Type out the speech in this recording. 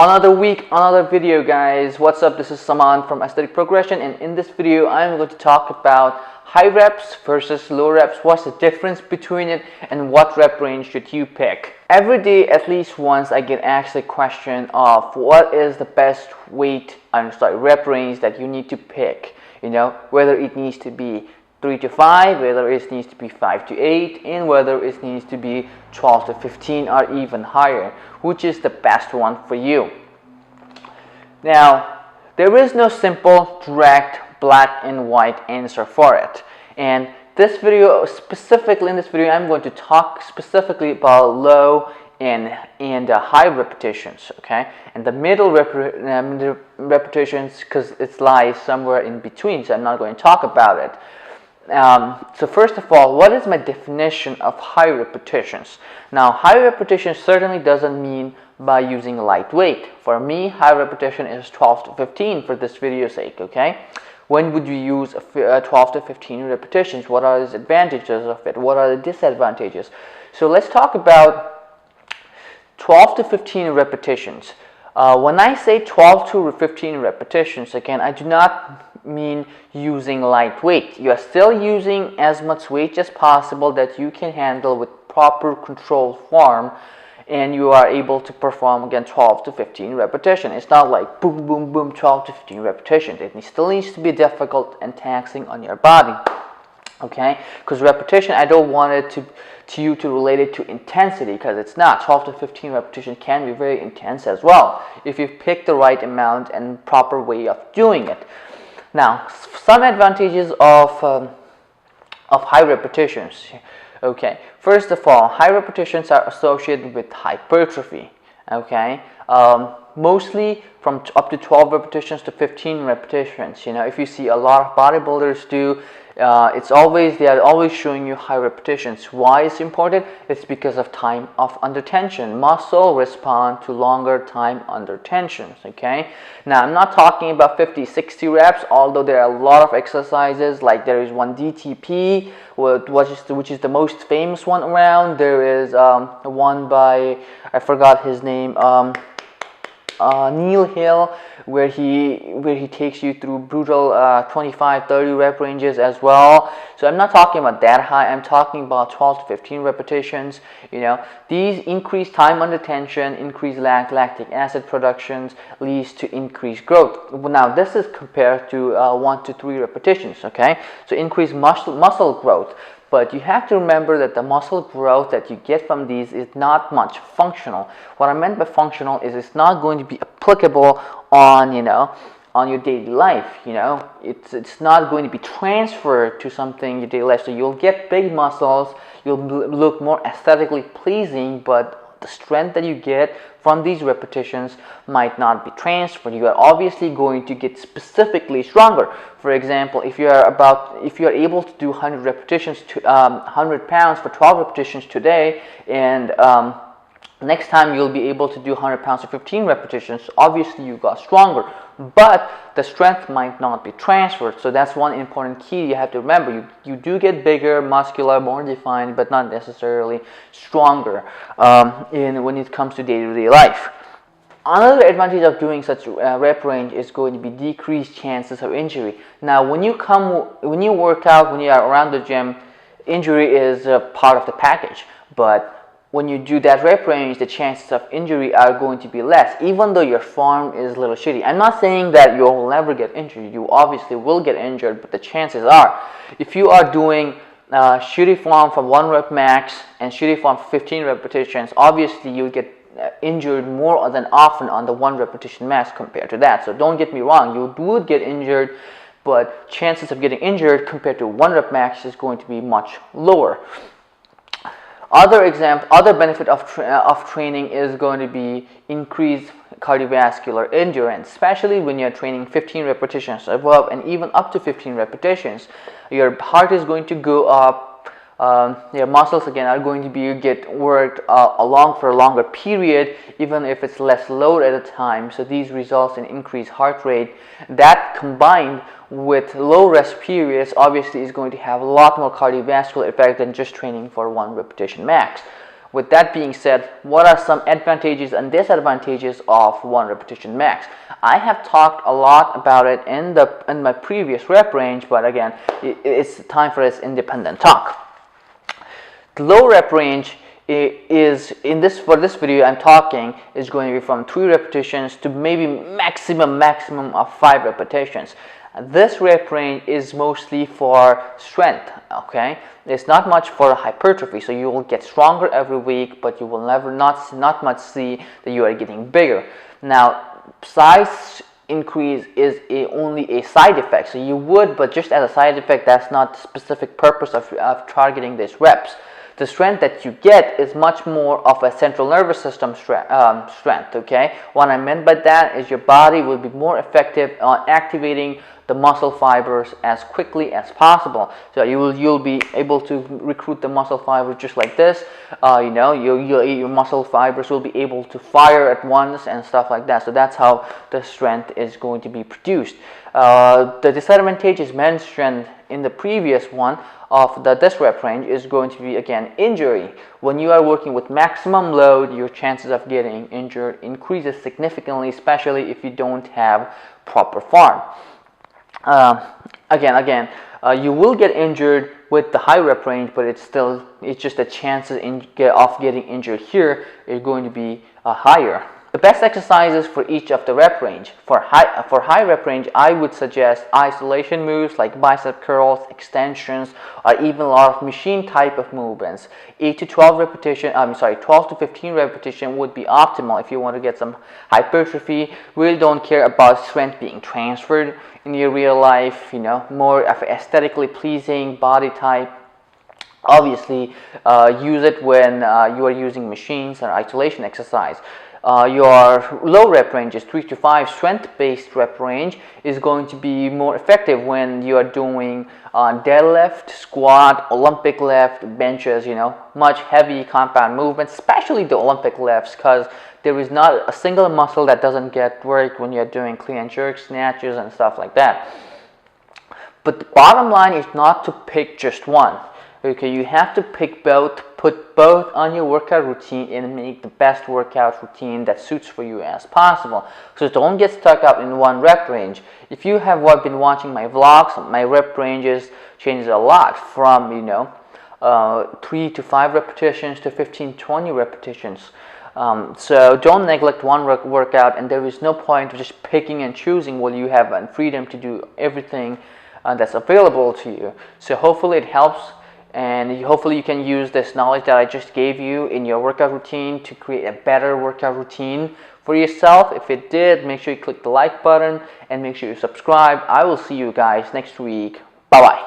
Another week, another video, guys. What's up? This is Saman from Aesthetic Progression, and in this video I'm going to talk about high reps versus low reps. What's the difference between it and what rep range should you pick? Every day at least once I get asked the question of what is the best rep range that you need to pick, whether it needs to be 3 to 5, whether it needs to be 5 to 8, and whether it needs to be 12 to 15 or even higher. Which is the best one for you? Now, there is no simple, direct, black and white answer for it. And in this video, I'm going to talk specifically about low and high repetitions, okay? And the middle repetitions, because it lies somewhere in between, so I'm not going to talk about it. So first of all, what is my definition of high repetitions? Now, high repetition certainly doesn't mean by using lightweight. For me, high repetition is 12 to 15 for this video's sake, okay? When would you use 12 to 15 repetitions? What are the advantages of it? What are the disadvantages? So let's talk about 12 to 15 repetitions. When I say 12 to 15 repetitions, again, I do not mean using lightweight. You are still using as much weight as possible that you can handle with proper controlled form, and you are able to perform again 12 to 15 repetitions. It's not like boom, boom, boom, 12 to 15 repetitions. It still needs to be difficult and taxing on your body. Okay, because repetition, I don't want it you to relate it to intensity, because it's not. 12 to 15 repetitions can be very intense as well if you pick the right amount and proper way of doing it. Now, some advantages of high repetitions. Okay, first of all, high repetitions are associated with hypertrophy. Okay, mostly from up to 12 repetitions to 15 repetitions. If you see a lot of bodybuilders do, they are always showing you high repetitions. Why it's important? It's because of time under tension. Muscle respond to longer time under tension. Okay. Now I'm not talking about 50, 60 reps. Although there are a lot of exercises, like there is one DTP, which is the most famous one around. There is one by, I forgot his name. Neil Hill, where he takes you through brutal 25-30 rep ranges as well. So I'm not talking about that high. I'm talking about 12 to 15 repetitions. These increase time under tension, increase lactic acid productions, leads to increased growth. Now this is compared to 1 to 3 repetitions. Okay, so increased muscle growth. But you have to remember that the muscle growth that you get from these is not much functional. What I meant by functional is it's not going to be applicable on on your daily life. It's not going to be transferred to something in your daily life. So you'll get big muscles, you'll look more aesthetically pleasing, but the strength that you get from these repetitions might not be transferred. You are obviously going to get specifically stronger. For example, if you are able to do 100 repetitions to 100 pounds for 12 repetitions today, and next time you'll be able to do 100 pounds for 15 repetitions, obviously you got stronger, but the strength might not be transferred. So that's one important key you have to remember. You do get bigger, muscular, more defined, but not necessarily stronger when it comes to day-to-day life. Another advantage of doing such rep range is going to be decreased chances of injury. Now, when you work out, when you are around the gym, injury is a part of the package. But when you do that rep range, the chances of injury are going to be less, even though your form is a little shitty. I'm not saying that you will never get injured. You obviously will get injured, but the chances are, if you are doing shitty form for 1 rep max and shitty form for 15 repetitions, obviously you'll get injured more than often on the 1 repetition max compared to that. So don't get me wrong, you would get injured, but chances of getting injured compared to 1 rep max is going to be much lower. Other benefit of training is going to be increased cardiovascular endurance, especially when you're training 15 repetitions above and even up to 15 repetitions. Your heart is going to go up. Your muscles again are going to get worked for a longer period, even if it's less load at a time. So these results in increased heart rate. That combined with low rest periods obviously is going to have a lot more cardiovascular effect than just training for 1 repetition max. With that being said, what are some advantages and disadvantages of 1 repetition max? I have talked a lot about it in my previous rep range, but again, it's time for this independent talk. The low rep range is for this video I'm talking is going to be from 3 repetitions to maybe maximum of 5 repetitions. This rep range is mostly for strength, okay? It's not much for hypertrophy, so you will get stronger every week, but you will not much see that you are getting bigger. Now, size increase is only a side effect, so you would, but just as a side effect, that's not the specific purpose of targeting these reps. The strength that you get is much more of a central nervous system strength, okay? What I meant by that is your body will be more effective on activating the muscle fibers as quickly as possible. So you'll be able to recruit the muscle fibers just like this. Your muscle fibers will be able to fire at once and stuff like that. So that's how the strength is going to be produced. The disadvantages mentioned in the previous one of this rep range is going to be, again, injury. When you are working with maximum load, your chances of getting injured increases significantly, especially if you don't have proper form. You will get injured with the high rep range, but it's just the chances of getting injured here is going to be higher. The best exercises for each of the rep range. For high rep range, I would suggest isolation moves like bicep curls, extensions, or even a lot of machine type of movements. 12 to 15 repetition would be optimal if you want to get some hypertrophy. Really don't care about strength being transferred in your real life, more of an aesthetically pleasing body type. Obviously, use it when you are using machines or isolation exercise. Your low rep range is 3 to 5 strength-based rep range is going to be more effective when you are doing deadlift, squat, Olympic lift, benches, much heavy compound movements, especially the Olympic lifts, because there is not a single muscle that doesn't get worked when you're doing clean and jerk, snatches, and stuff like that. But the bottom line is not to pick just one. Okay, you have to pick both, put both on your workout routine and make the best workout routine that suits for you as possible. So don't get stuck up in one rep range. If you have been watching my vlogs, my rep ranges changes a lot from 3 to 5 repetitions to 15-20 repetitions. So don't neglect one workout, and there is no point of just picking and choosing while you have freedom to do everything that's available to you. So hopefully it helps. And hopefully you can use this knowledge that I just gave you in your workout routine to create a better workout routine for yourself. If it did, make sure you click the like button and make sure you subscribe. I will see you guys next week. Bye-bye.